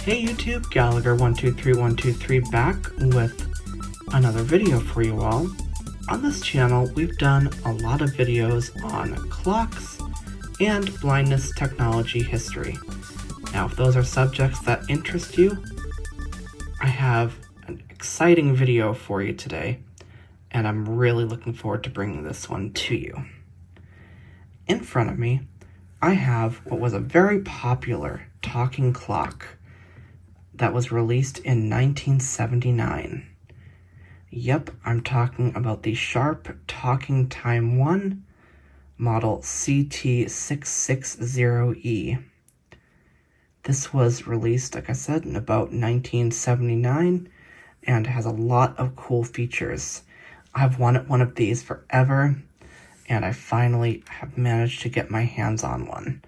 Hey YouTube, Gallagher123123 back with another video for you all. On this channel, we've done a lot of videos on clocks and blindness technology history. Now, if those are subjects that interest you, I have an exciting video for you today, and I'm really looking forward to bringing this one to you. In front of me, I have what was a very popular talking clock that was released in 1979. Yep, I'm talking about the Sharp Talking Time 1 model CT660E. This was released, like I said, in about 1979 and has a lot of cool features. I've wanted one of these forever, and I finally have managed to get my hands on one.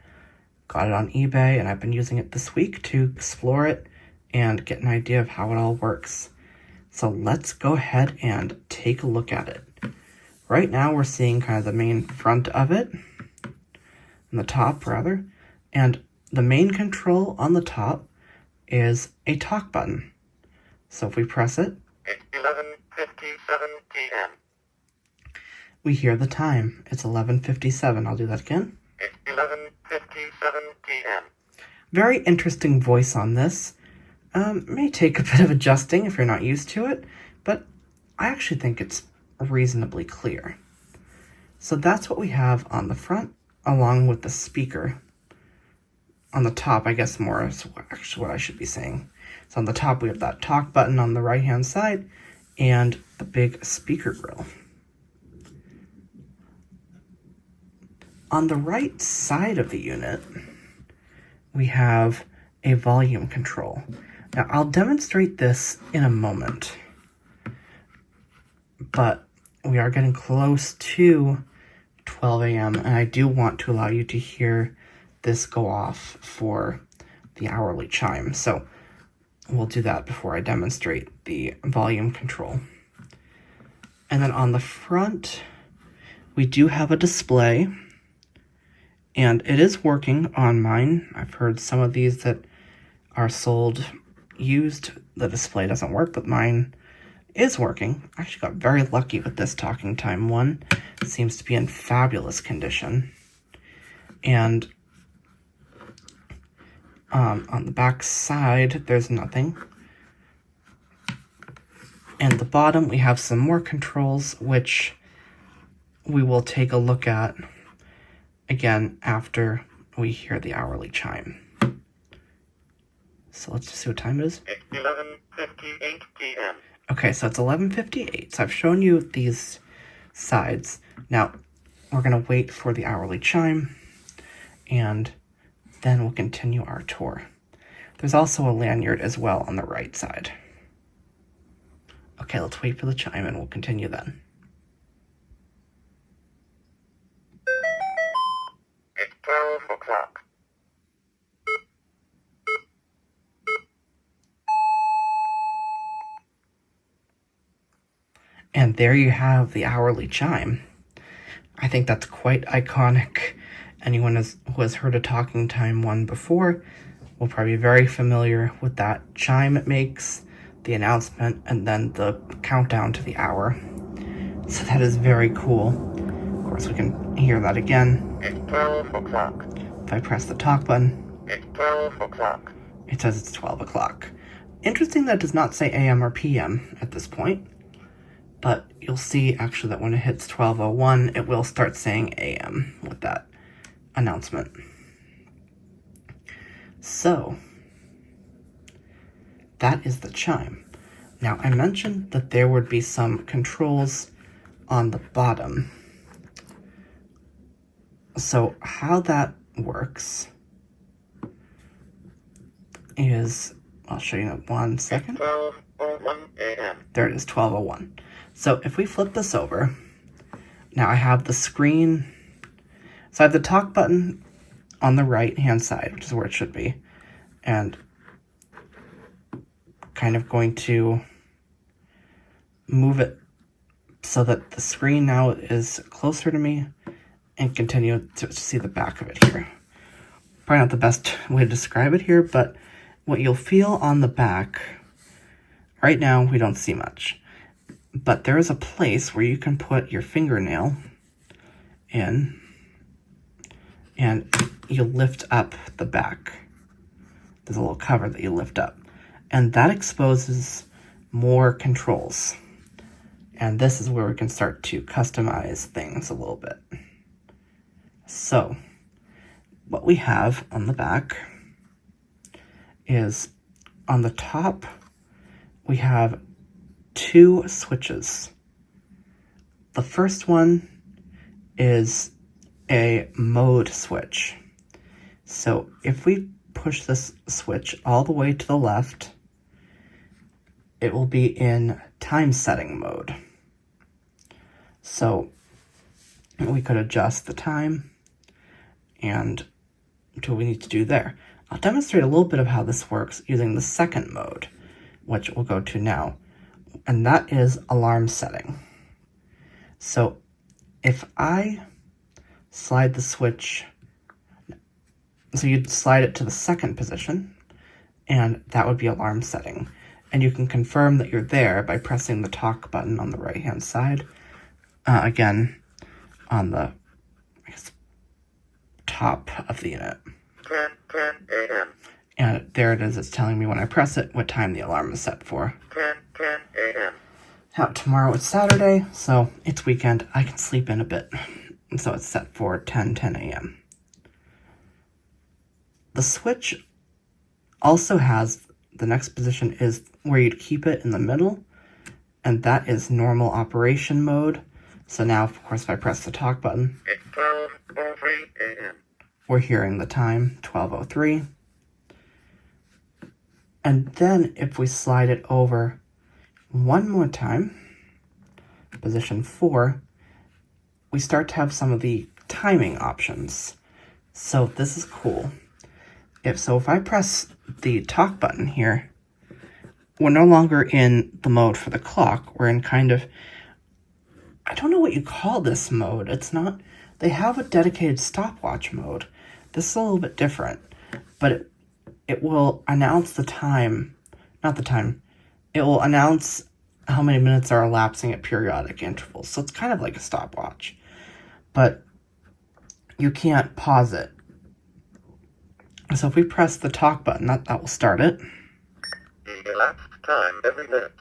Got it on eBay, and I've been using it this week to explore it and get an idea of how it all works. So let's go ahead and take a look at it. Right now we're seeing kind of the main front of it, on the top rather, and the main control on the top is a talk button. So if we press it, it's 11:57 p.m. we hear the time. It's 11:57. I'll do that again. It's 11:57 p.m. Very interesting voice on this. May take a bit of adjusting if you're not used to it, but I actually think it's reasonably clear. So that's what we have on the front, along with the speaker. On the top, I guess more is actually what I should be saying. So on the top, we have that talk button on the right-hand side and the big speaker grill. On the right side of the unit, we have a volume control. Now, I'll demonstrate this in a moment, but we are getting close to 12 a.m., and I do want to allow you to hear this go off for the hourly chime. So we'll do that before I demonstrate the volume control. And then on the front, we do have a display, and it is working on mine. I've heard some of these that are sold used, the display doesn't work, but mine is working. I actually got very lucky with this Talking Time 1. It seems to be in fabulous condition. And on the back side, there's nothing. And the bottom, we have some more controls, which we will take a look at again after we hear the hourly chime. So let's just see what time it is. It's 11:58 p.m. Okay, so it's 11:58. So I've shown you these sides. Now, we're going to wait for the hourly chime, and then we'll continue our tour. There's also a lanyard as well on the right side. Okay, let's wait for the chime, and we'll continue then. It's 12 o'clock. And there you have the hourly chime. I think that's quite iconic. Anyone who has heard a Talking Time 1 before will probably be very familiar with that chime it makes, the announcement, and then the countdown to the hour. So that is very cool. Of course, we can hear that again. It's 12 o'clock. If I press the talk button, It's 12 o'clock. it says it's 12 o'clock. Interesting that it does not say AM or PM at this point. But you'll see actually that when it hits 12:01, it will start saying AM with that announcement. So that is the chime. Now, I mentioned that there would be some controls on the bottom. So how that works is, I'll show you in 1 second. 12:01 a.m. There it is, 12:01. So if we flip this over, now I have the screen. So I have the talk button on the right-hand side, which is where it should be. And kind of going to move it so that the screen now is closer to me and continue to see the back of it here. Probably not the best way to describe it here, but what you'll feel on the back, right now we don't see much, but there is a place where you can put your fingernail in and you lift up the back. There's a little cover that you lift up, and that exposes more controls. And this is where we can start to customize things a little bit. So what we have on the back is, on the top, we have 2 switches. The first one is a mode switch. So if we push this switch all the way to the left, it will be in time setting mode. So we could adjust the time and do what we need to do there. I'll demonstrate a little bit of how this works using the second mode, which we'll go to now, and that is alarm setting. So if I slide the switch, so you'd slide it to the second position, and that would be alarm setting. And you can confirm that you're there by pressing the talk button on the right hand side. Again, on the top of the unit. 10 a.m. And there it is. It's telling me when I press it what time the alarm is set for. 10 a.m. Now, tomorrow is Saturday, so it's weekend. I can sleep in a bit. And so it's set for 10 a.m. The switch also has, the next position is where you'd keep it in the middle, and that is normal operation mode. So now, of course, if I press the talk button, It's 12:03 a.m. we're hearing the time, 12:03. And then if we slide it over one more time, position 4, we start to have some of the timing options. So this is cool. If I press the talk button here, we're no longer in the mode for the clock. We're in kind of, I don't know what you call this mode. It's not, they have a dedicated stopwatch mode. This is a little bit different, but it will announce the time, not the time, it will announce how many minutes are elapsing at periodic intervals. So it's kind of like a stopwatch, but you can't pause it. So if we press the talk button, that will start it. The elapsed time every minute.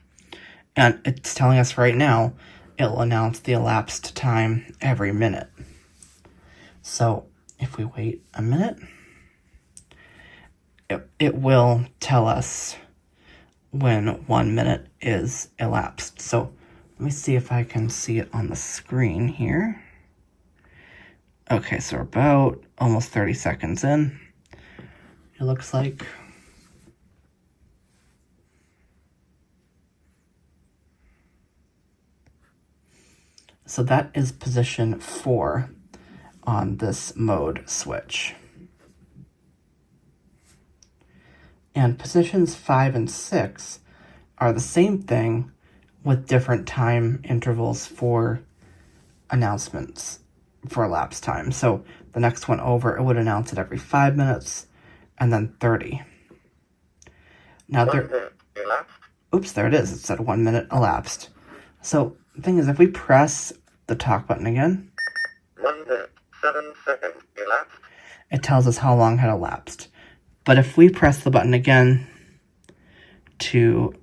And it's telling us right now, it'll announce the elapsed time every minute. So if we wait a minute, it will tell us when 1 minute is elapsed. So let me see if I can see it on the screen here. Okay, so we're about almost 30 seconds in. It looks like. So that is position 4 on this mode switch. And positions 5 and 6 are the same thing with different time intervals for announcements for elapsed time. So the next one over, it would announce it every 5 minutes and then 30. Now there, oops, there it is. It said 1 minute elapsed. So the thing is, if we press the talk button again, 1 minute, 7 seconds elapsed. it tells us how long had elapsed. But if we press the button again to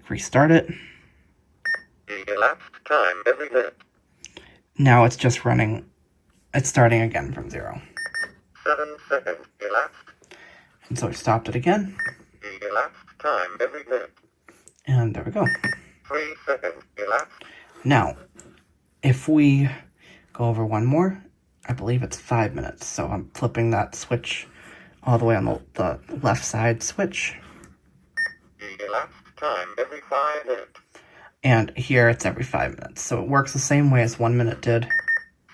restart it, The elapsed time every minute. now it's just running, it's starting again from 0. 7 seconds elapsed. And so we stopped it again, The elapsed time every minute. and there we go. 3 seconds elapsed. Now, if we go over one more, I believe it's 5 minutes. So I'm flipping that switch all the way on the left side switch. The elapsed time every 5 minutes. And here it's every 5 minutes. So it works the same way as 1 minute did.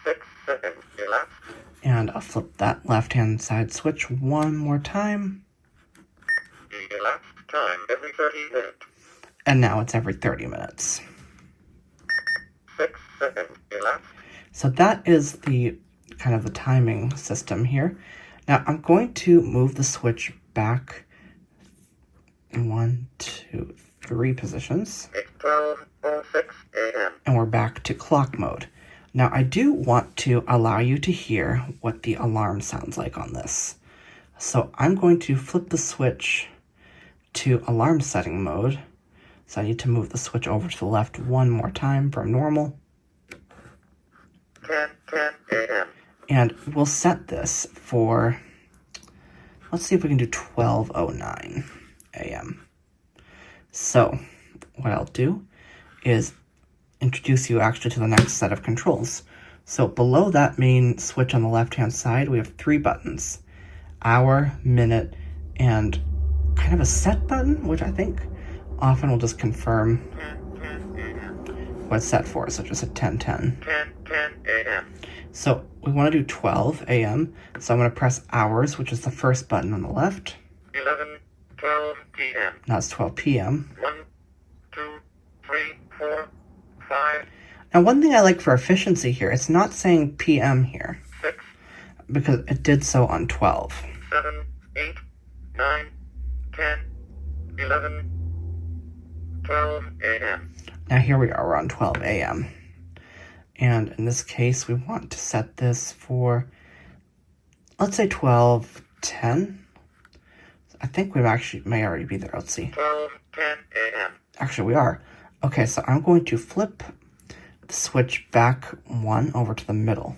6 seconds elapsed. And I'll flip that left-hand side switch one more time. The elapsed time every 30 minutes. And now it's every 30 minutes. 6 seconds elapsed. So that is the kind of the timing system here. Now I'm going to move the switch back 1, 2, 3 positions. It's 12:06 a.m. And we're back to clock mode. Now I do want to allow you to hear what the alarm sounds like on this. So I'm going to flip the switch to alarm setting mode. So I need to move the switch over to the left one more time from normal. 10:10 a.m. And we'll set this for, let's see if we can do 12:09 a.m. So what I'll do is introduce you actually to the next set of controls. So below that main switch on the left-hand side, we have 3 buttons: hour, minute, and kind of a set button, which I think often will just confirm 10:10 a.m. what it's set for. So just a 10:10. 10:10 a.m. So we want to do 12 a.m. So I'm going to press hours, which is the first button on the left. 11:12 p.m. Now it's 12 p.m. 1, 2, 3, 4, 5, Now one thing I like for efficiency here, it's not saying p.m. here 6, because it did so on 12. 7, 8, 9, 10, 11, 12 a.m. Now here we are, we're on 12 a.m. And in this case, we want to set this for, let's say 12:10. I think we actually may already be there. Let's see. 12:10 a.m. Actually, we are. Okay, so I'm going to flip the switch back 1 over to the middle.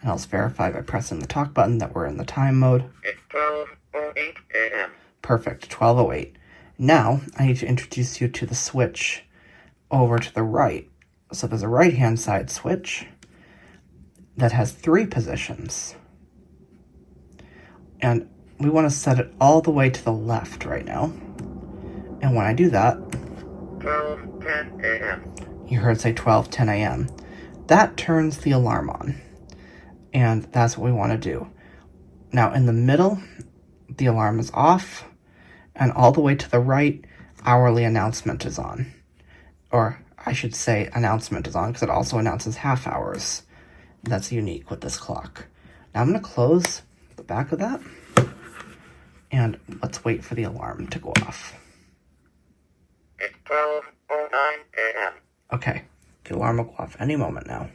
And I'll just verify by pressing the talk button that we're in the time mode. It's 12:08 a.m. Perfect, 12:08. Now, I need to introduce you to the switch over to the right. So there's a right-hand side switch that has 3 positions. And we want to set it all the way to the left right now. And when I do that, 12:10 a.m. you heard say 12:10 a.m. That turns the alarm on. And that's what we want to do. Now in the middle, the alarm is off. And all the way to the right, hourly announcement is on. Or I should say announcement is on because it also announces half hours. That's unique with this clock. Now I'm going to close the back of that. And let's wait for the alarm to go off. It's 12:09 a.m. Okay, the alarm will go off any moment now.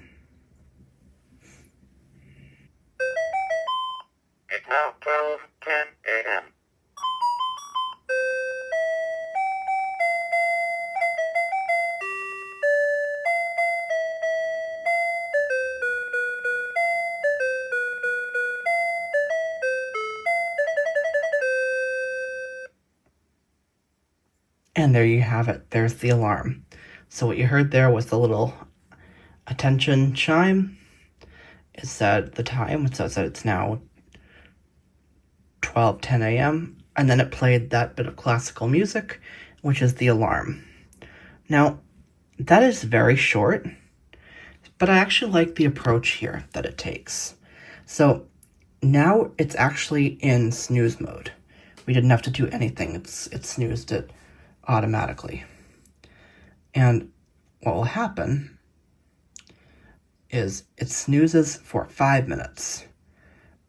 It's now 12:10 a.m. And there you have it. There's the alarm. So what you heard there was the little attention chime. It said the time, so it said it's now 12:10 a.m. And then it played that bit of classical music, which is the alarm. Now, that is very short, but I actually like the approach here that it takes. So now it's actually in snooze mode. We didn't have to do anything. It snoozed it automatically. And what will happen is it snoozes for 5 minutes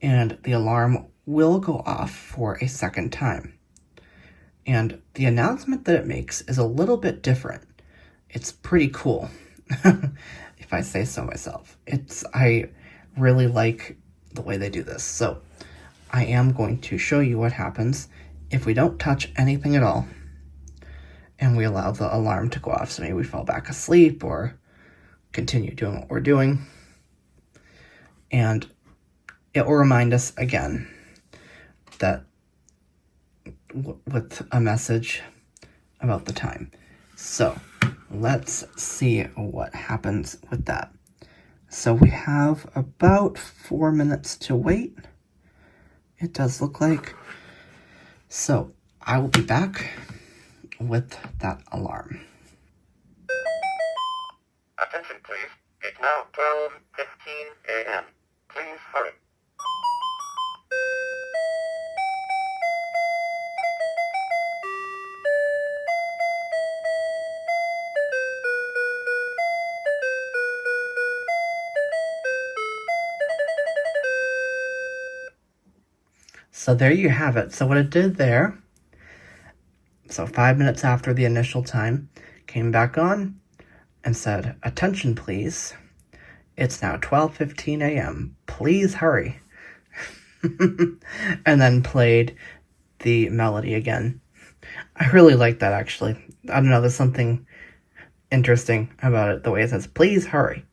and the alarm will go off for a second time. And the announcement that it makes is a little bit different. It's pretty cool, if I say so myself. I really like the way they do this. So I am going to show you what happens if we don't touch anything at all and we allow the alarm to go off. So maybe we fall back asleep or continue doing what we're doing. And it will remind us again that with a message about the time. So let's see what happens with that. So we have about 4 minutes to wait. It does look like. So I will be back with that alarm. Attention please. It's now 12:15 a.m. Please hurry. So there you have it. So what it did there So 5 minutes after the initial time, came back on and said, "Attention, please. It's now 12:15 a.m. Please hurry." And then played the melody again. I really like that, actually. I don't know, there's something interesting about it, the way it says, "Please hurry."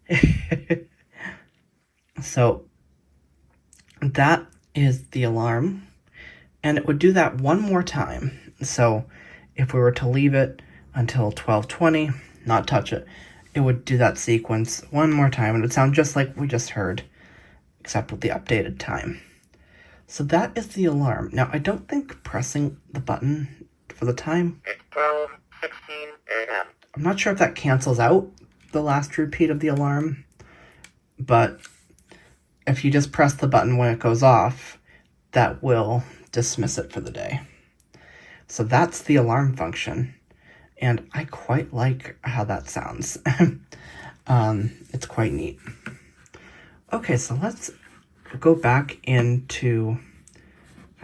So that is the alarm, and it would do that one more time. So if we were to leave it until 12:20, not touch it, it would do that sequence one more time, and it would sound just like we just heard, except with the updated time. So that is the alarm. Now, I don't think pressing the button for the time, It's 12:16 a.m. I'm not sure if that cancels out the last repeat of the alarm, but if you just press the button when it goes off, that will dismiss it for the day. So that's the alarm function, and I quite like how that sounds. It's quite neat. Okay, so let's go back into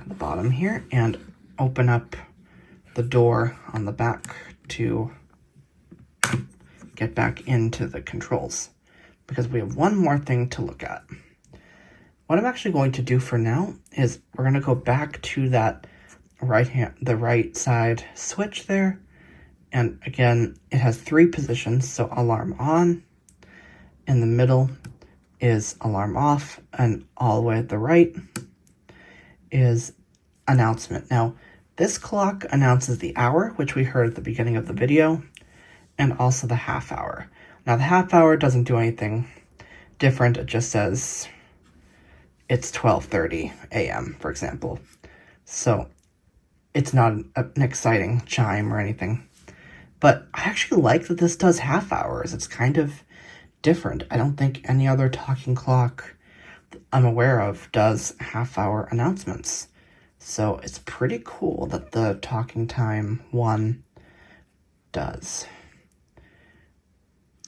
the bottom here and open up the door on the back to get back into the controls, because we have one more thing to look at. What I'm actually going to do for now is we're going to go back to that the right side switch there. And again, it has 3 positions. So alarm on, in the middle is alarm off, and all the way at the right is announcement. Now, this clock announces the hour, which we heard at the beginning of the video, and also the half hour. Now, the half hour doesn't do anything different. It just says it's 12:30 a.m., for example. So it's not an exciting chime or anything. But I actually like that this does half hours. It's kind of different. I don't think any other talking clock I'm aware of does half-hour announcements. So it's pretty cool that the talking time one does.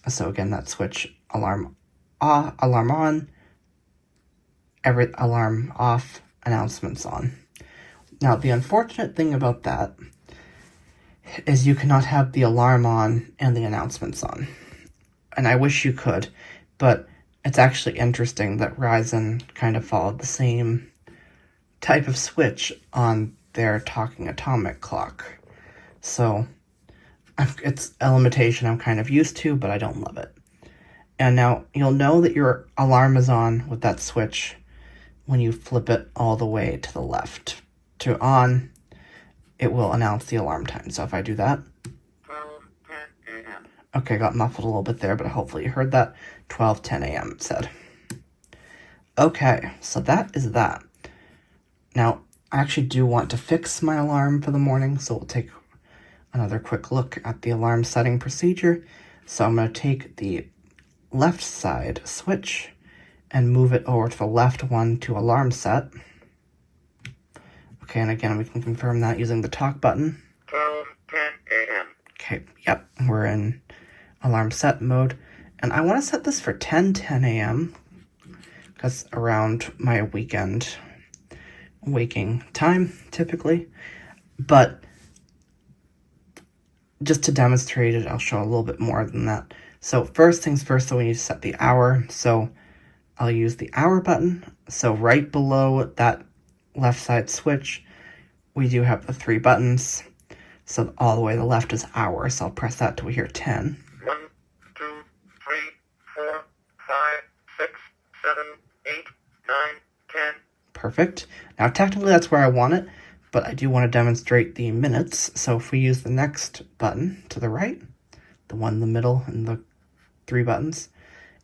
So again, that switch, alarm on, every alarm off, announcements on. Now, the unfortunate thing about that is you cannot have the alarm on and the announcements on. And I wish you could, but it's actually interesting that Ryzen kind of followed the same type of switch on their talking atomic clock. So it's a limitation I'm kind of used to, but I don't love it. And now you'll know that your alarm is on with that switch when you flip it all the way to the left. To on, it will announce the alarm time. So if I do that, 12:10 a.m. okay, got muffled a little bit there, but hopefully you heard that. 12:10 a.m. it said. Okay, so that is that. Now, I actually do want to fix my alarm for the morning, so we'll take another quick look at the alarm setting procedure. So I'm going to take the left side switch and move it over to the left one to alarm set. Okay, and again, we can confirm that using the talk button. 12:10 a.m. Okay, yep, we're in alarm set mode. And I want to set this for 10:10 a.m. That's around my weekend waking time, typically. But just to demonstrate it, I'll show a little bit more than that. So first things first, so we need to set the hour. So I'll use the hour button. So right below that left side switch, we do have the 3 buttons. So all the way to the left is hour. So I'll press that till we hear 10. 1, 2, 3, 4, 5, 6, 7, 8, 9, 10. Perfect. Now technically that's where I want it, but I do want to demonstrate the minutes. So if we use the next button to the right, the one in the middle and the 3 buttons,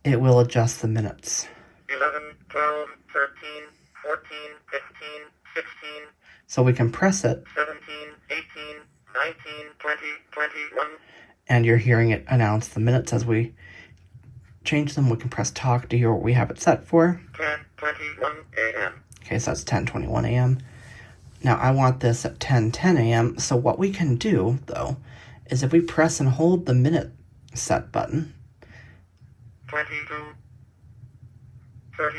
it will adjust the minutes. 11, 12, 13, 14, 15, 16. So we can press it, 17, 18, 19, 20, 21. and you're hearing it announce the minutes as we change them. We can press talk to hear what we have it set for. 10:21 a.m. Okay, so that's 10:21 a.m. Now I want this at 10:10 a.m. So what we can do, though, is if we press and hold the minute set button, 22, 30,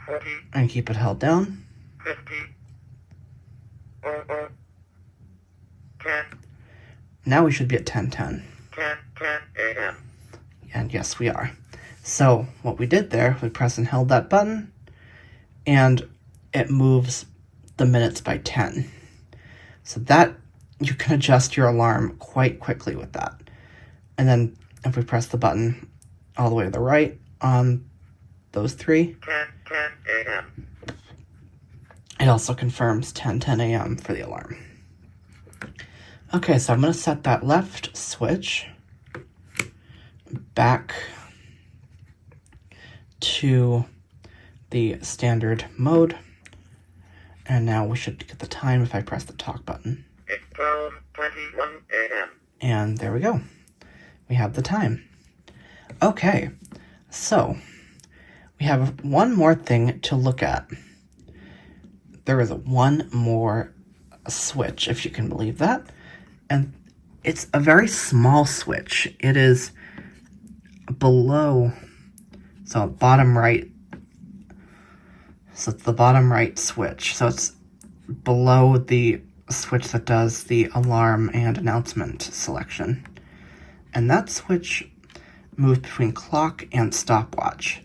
40, and keep it held down, 50, 00, 10, Now we should be at 10:10. 10, 10 a.m. And yes, we are. So what we did there, we pressed and held that button, and it moves the minutes by 10. So that, you can adjust your alarm quite quickly with that. And then if we press the button all the way to the right on those three, 10, 10 a.m. it also confirms 10:10 a.m. for the alarm. Okay, so I'm going to set that left switch back to the standard mode. And now we should get the time if I press the talk button. It's 12:21 a.m. And there we go. We have the time. Okay, so we have one more thing to look at. There is one more switch, if you can believe that. And it's a very small switch. It is below, so bottom right. So it's the bottom right switch. So it's below the switch that does the alarm and announcement selection. And that switch moves between clock and stopwatch.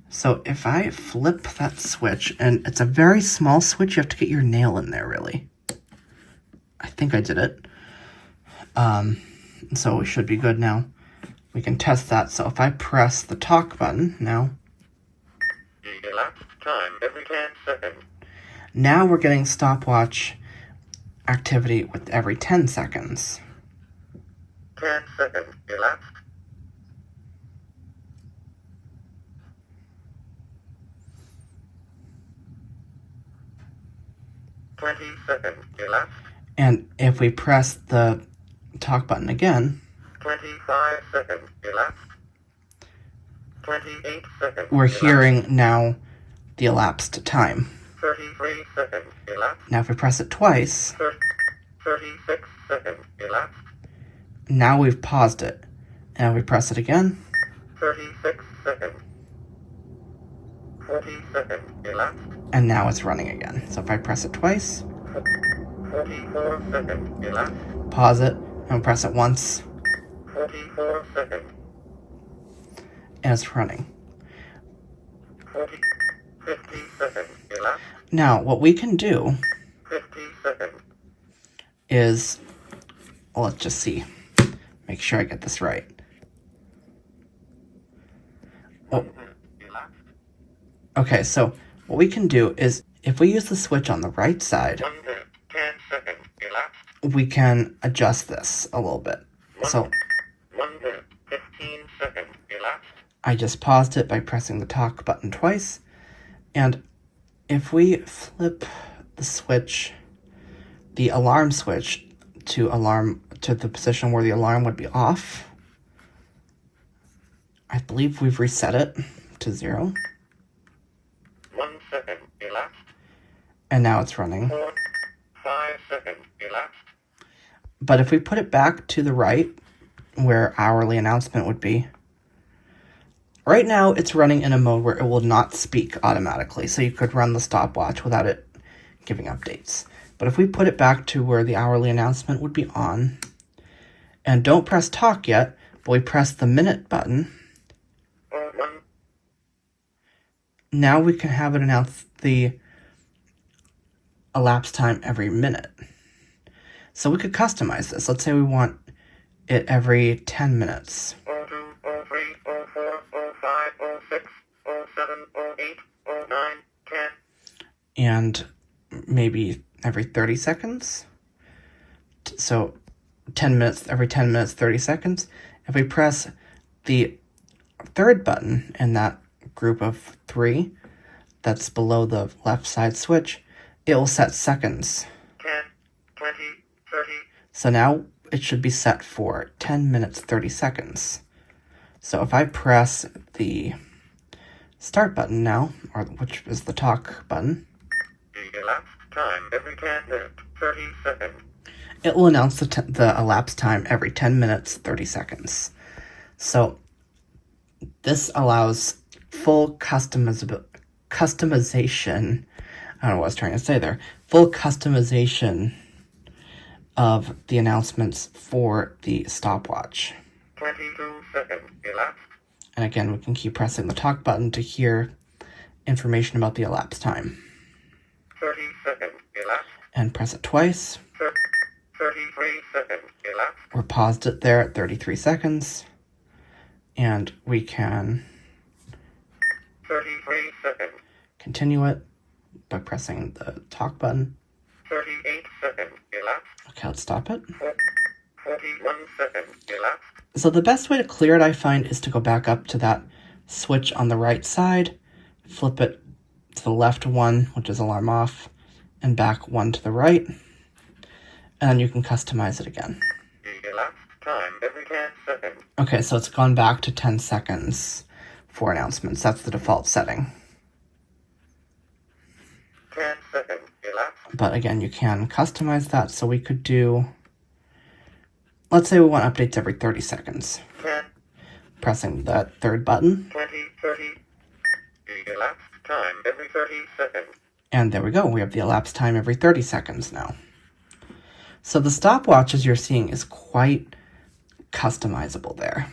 So if I flip that switch, and it's a very small switch, you have to get your nail in there, really. I think I did it. So we should be good now. We can test that. So if I press the talk button now, The elapsed time every 10 seconds. now we're getting stopwatch activity with every 10 seconds. 10 seconds elapsed. 20 seconds elapsed. And if we press the talk button again, 25 seconds elapsed. 28 seconds we're elapsed. hearing now the elapsed time. 33 seconds elapsed. Now if we press it twice, 36 seconds elapsed. now we've paused it. And if we press it again, 36 seconds. 40 seconds elapsed. and now it's running again. So if I press it twice, 44 seconds elapsed. pause it, and press it once, 44 seconds. and it's running. 50 seconds elapsed. Now, what we can do 50 seconds. is, well, let's just see. Make sure I get this right. Oh, Elapsed. okay, so what we can do is, if we use the switch on the right side, 1 minute, 10 seconds elapsed. we can adjust this a little bit. So 1 minute, 15 seconds elapsed. I just paused it by pressing the talk button twice. And if we flip the switch, the alarm switch to the position where the alarm would be off, I believe we've reset it to 0. 1 second elapsed. And now it's running. 4, 5 seconds elapsed. But if we put it back to the right, where hourly announcement would be, right now it's running in a mode where it will not speak automatically. So you could run the stopwatch without it giving updates. But if we put it back to where the hourly announcement would be on, and don't press talk yet, but we press the minute button, 1, now we can have it announce the elapsed time every minute. So we could customize this. Let's say we want it every 10 minutes. 2, 3, 4, 5, 6, 7, 8, 9, 10. And maybe every 30 seconds. So 10 minutes, every 10 minutes, 30 seconds. If we press the third button in that group of 3 that's below the left side switch, it will set seconds. 10, 20, 30. So now it should be set for 10 minutes, 30 seconds. So if I press the start button now, or which is the talk button, The elapsed time every 10 minutes, 30 seconds. it will announce the elapsed time every 10 minutes, 30 seconds. So this allows full customization. I don't know what I was trying to say there. Full customization of the announcements for the stopwatch. 22 seconds elapsed. And again, we can keep pressing the talk button to hear information about the elapsed time. 30 seconds elapsed. And press it twice. 33 seconds elapsed. We're paused it there at 33 seconds. And we can 33 seconds. Continue it by pressing the talk button. 38 seconds elapsed. Okay, let's stop it. 41 seconds elapsed. So the best way to clear it, I find, is to go back up to that switch on the right side, flip it to the left one, which is alarm off, and back one to the right, and then you can customize it again. Elapsed time every 10 seconds. Okay, so it's gone back to 10 seconds for announcements. That's the default setting. 10 seconds elapsed. But again, you can customize that, so we could do, let's say we want updates every 30 seconds. 10, Pressing that third button. 20, 30. Elapsed time every 30 seconds. And there we go. We have the elapsed time every 30 seconds now. So the stopwatch, as you're seeing, is quite customizable there.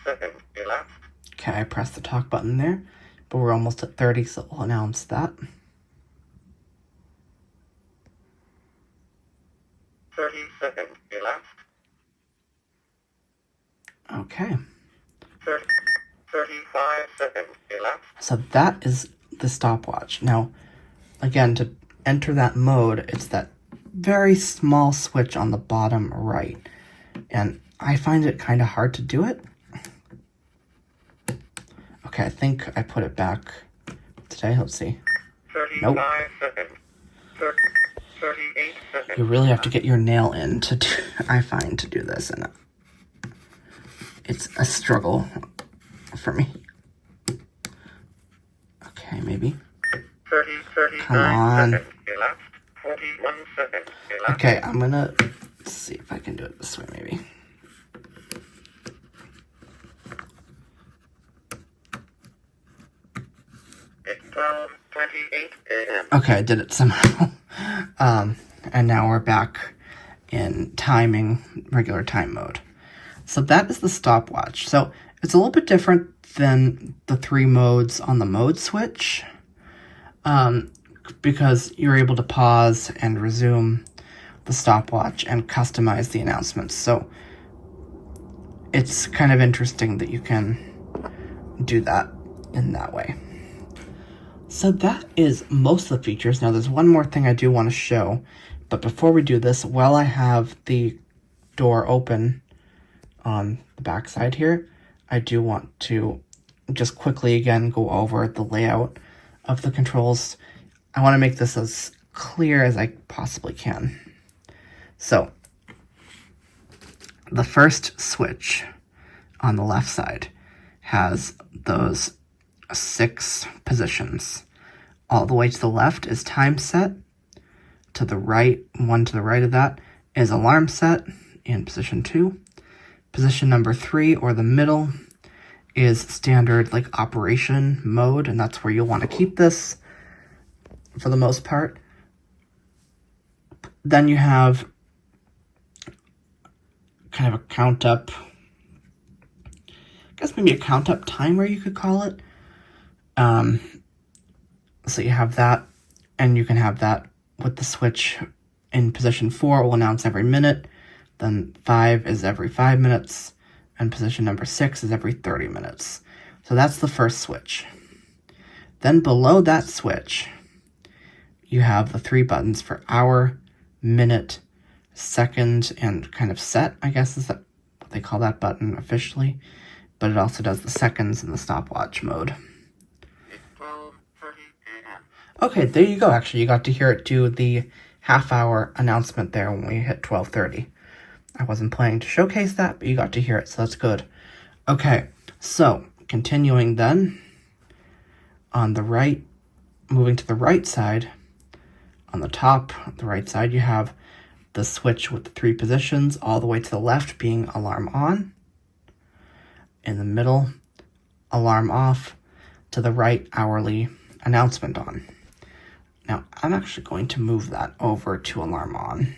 Seconds elapsed. Okay, I pressed the talk button there, but we're almost at 30, so we'll announce that. 30 seconds elapsed. Okay. 35 seconds elapsed. So that is the stopwatch. Now, again, to enter that mode, it's that very small switch on the bottom right. And I find it kind of hard to do it. Okay, I think I put it back today. Let's see. 35 Nope. seconds. 38 seconds. You really have to get your nail in to do, I find, to do this, and it's a struggle for me. Okay, maybe. 39 Come on. seconds elapsed. 41 seconds elapsed. Okay, I'm gonna see if I can do it this way, maybe. It's 12:28 a.m. Okay, I did it somehow. And now we're back in regular time mode. So that is the stopwatch. So it's a little bit different than the 3 modes on the mode switch, because you're able to pause and resume the stopwatch and customize the announcements. So it's kind of interesting that you can do that in that way. So that is most of the features. Now there's one more thing I do want to show, but before we do this, while I have the door open on the back side here, I do want to just quickly again go over the layout of the controls. I want to make this as clear as I possibly can. So the first switch on the left side has those 6 positions. All the way to the left is time set. To the right, one to the right of that, is alarm set in position 2. Position number 3, or the middle, is standard like operation mode, and that's where you'll want to keep this for the most part. Then you have kind of a count up, I guess maybe a count up timer, you could call it. So you have that, and you can have that with the switch in position 4 will announce every minute, then 5 is every 5 minutes, and position number 6 is every 30 minutes. So that's the first switch. Then below that switch, you have the 3 buttons for hour, minute, second, and kind of set, I guess is that what they call that button officially, but it also does the seconds in the stopwatch mode. Okay, there you go. Actually, you got to hear it do the half-hour announcement there when we hit 12:30. I wasn't planning to showcase that, but you got to hear it, so that's good. Okay, so continuing then, on the right, moving to the right side, on the top, the right side, you have the switch with the 3 positions, all the way to the left being alarm on. In the middle, alarm off. to the right hourly announcement on. Now, I'm actually going to move that over to alarm on.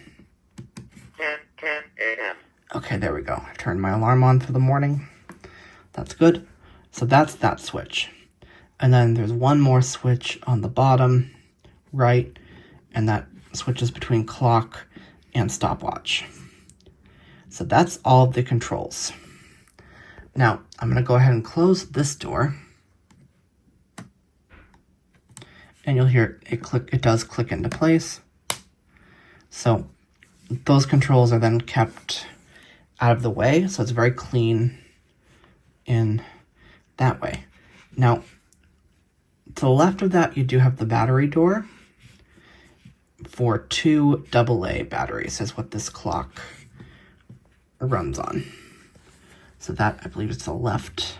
10 a.m. Okay, there we go. I turned my alarm on for the morning. That's good. So that's that switch. And then there's one more switch on the bottom right, and that switches between clock and stopwatch. So that's all of the controls. Now, I'm going to go ahead and close this door. And you'll hear it click. It does click into place. So those controls are then kept out of the way, so it's very clean in that way. Now, to the left of that, you do have the battery door for 2 AA batteries is what this clock runs on. So that, I believe, is to the left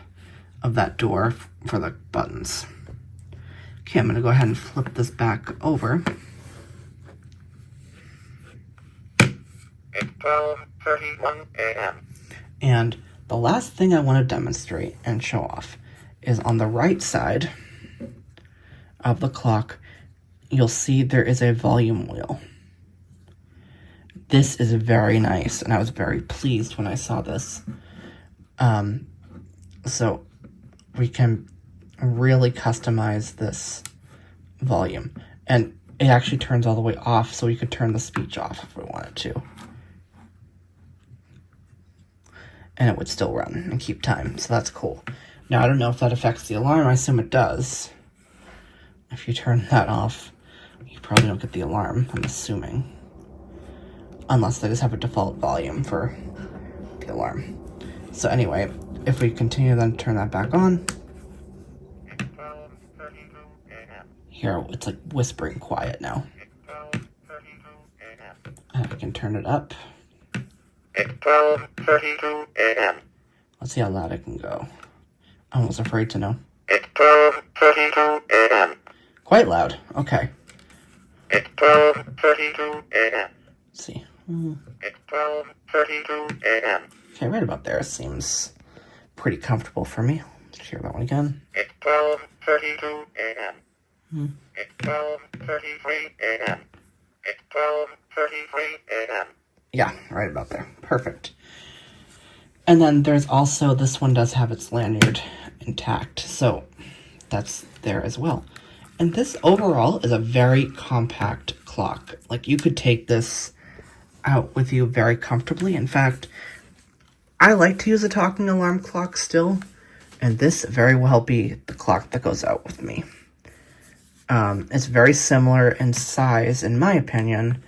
of that door for the buttons. Okay, I'm going to go ahead and flip this back over. It's 12:31 a.m. And the last thing I want to demonstrate and show off is on the right side of the clock, you'll see there is a volume wheel. This is very nice, and I was very pleased when I saw this. So we can really customize this volume. And it actually turns all the way off, so we could turn the speech off if we wanted to. And it would still run and keep time, so that's cool. Now, I don't know if that affects the alarm. I assume it does. If you turn that off, you probably don't get the alarm, I'm assuming. Unless they just have a default volume for the alarm. So anyway, if we continue then to turn that back on, It's 12:32 a.m. here it's like whispering quiet now. It's 12:32 a.m. And I can turn it up. It's 12:32 a.m. Let's see how loud I can go. I'm almost afraid to know. It's 12:32 a.m. Quite loud. Okay. It's 12:32 a.m. Let's see. It's 12:32 a.m. Okay, right about there seems pretty comfortable for me. Let's hear that one again. It's 12:32 a.m. It's 12:33 a.m. It's 12:33 a.m. Yeah, right about there. Perfect. And then there's also, this one does have its lanyard intact, so that's there as well. And this overall is a very compact clock. Like, you could take this out with you very comfortably. In fact, I like to use a talking alarm clock still, and this very well be the clock that goes out with me. It's very similar in size, in my opinion,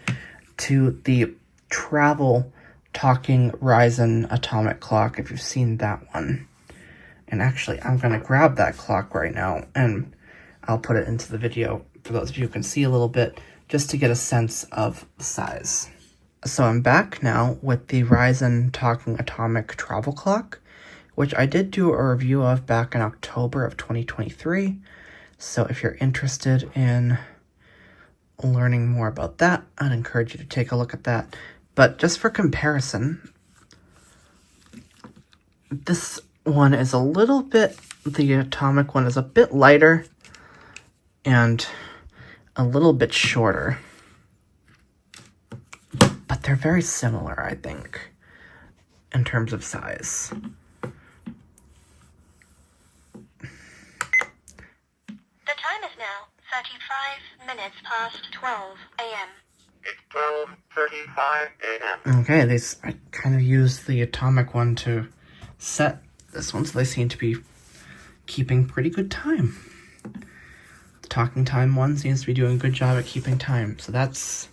to the travel talking Ryzen atomic clock, if you've seen that one. And actually, I'm going to grab that clock right now, and I'll put it into the video for those of you who can see a little bit, just to get a sense of the size. So I'm back now with the Ryzen talking atomic travel clock, which I did do a review of back in October of 2023. So if you're interested in learning more about that, I'd encourage you to take a look at that. But just for comparison, this one is a little bit, the atomic one is a bit lighter and a little bit shorter. But they're very similar, I think, in terms of size. The time is now 35 minutes past 12 a.m. It's 12:35 a.m. Okay, I kind of used the atomic one to set this one, so they seem to be keeping pretty good time. The talking time one seems to be doing a good job at keeping time, so that's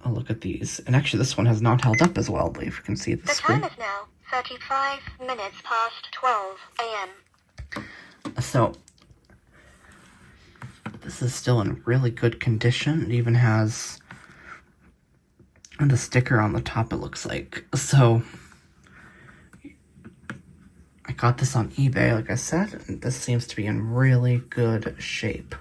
a look at these. And actually, this one has not held up as well, if you can see the screen. The time is now 35 minutes past 12 a.m. So, this is still in really good condition. It even has the sticker on the top, it looks like. So, I got this on eBay, like I said, and this seems to be in really good shape.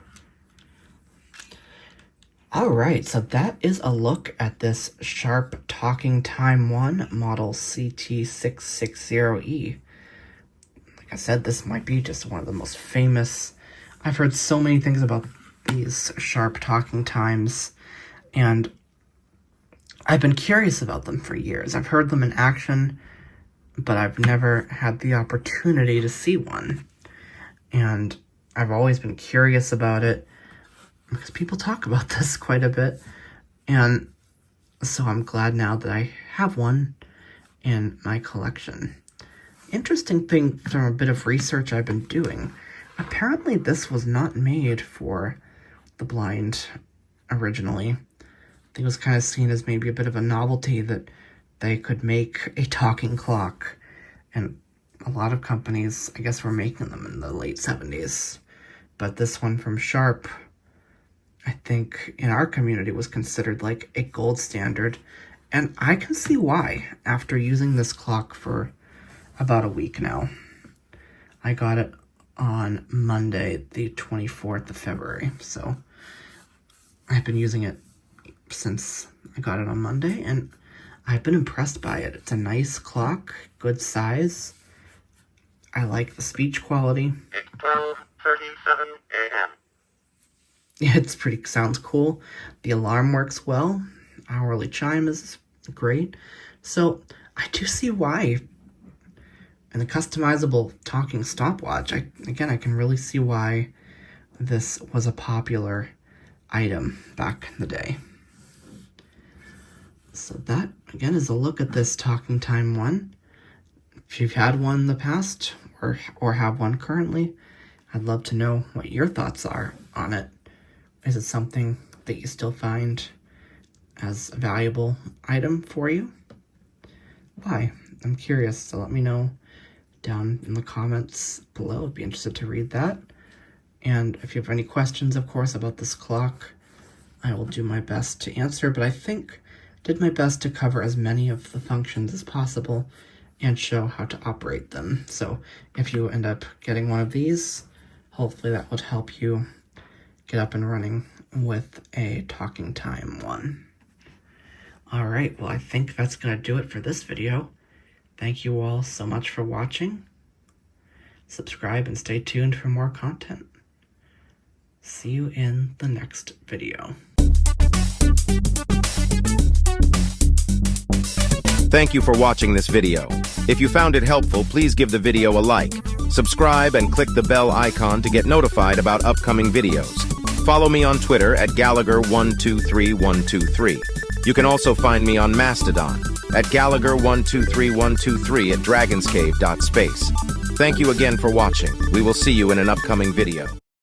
Alright, so that is a look at this Sharp Talking Time 1 model CT660E. Like I said, this might be just one of the most famous I've heard so many things about these Sharp talking times, and I've been curious about them for years. I've heard them in action, but I've never had the opportunity to see one. And I've always been curious about it because people talk about this quite a bit. And so I'm glad now that I have one in my collection. Interesting thing from a bit of research I've been doing. Apparently this was not made for the blind originally. I think it was kind of seen as maybe a bit of a novelty that they could make a talking clock. And a lot of companies, I guess, were making them in the late 70s. But this one from Sharp, I think in our community was considered like a gold standard. And I can see why after using this clock for about a week now. I got it on Monday, the 24th of February. So I've been using it since I got it on Monday, and I've been impressed by it. It's a nice clock, good size. I like the speech quality. It's 12:37 a.m. It's sounds cool. The alarm works well. Hourly chime is great. So I do see why. And the customizable talking stopwatch, I can really see why this was a popular item back in the day. So that, again, is a look at this talking time one. If you've had one in the past or have one currently, I'd love to know what your thoughts are on it. Is it something that you still find as a valuable item for you? Why? I'm curious, so let me know down in the comments below. I'd be interested to read that. And if you have any questions, of course, about this clock, I will do my best to answer, but I think I did my best to cover as many of the functions as possible and show how to operate them. So if you end up getting one of these, hopefully that would help you get up and running with a talking time one. All right, well, I think that's going to do it for this video. Thank you all so much for watching. Subscribe and stay tuned for more content. See you in the next video. Thank you for watching this video. If you found it helpful, please give the video a like, subscribe, and click the bell icon to get notified about upcoming videos. Follow me on Twitter at Gallagher123123. You can also find me on Mastodon at Gallagher123123 at dragonscave.space. Thank you again for watching. We will see you in an upcoming video.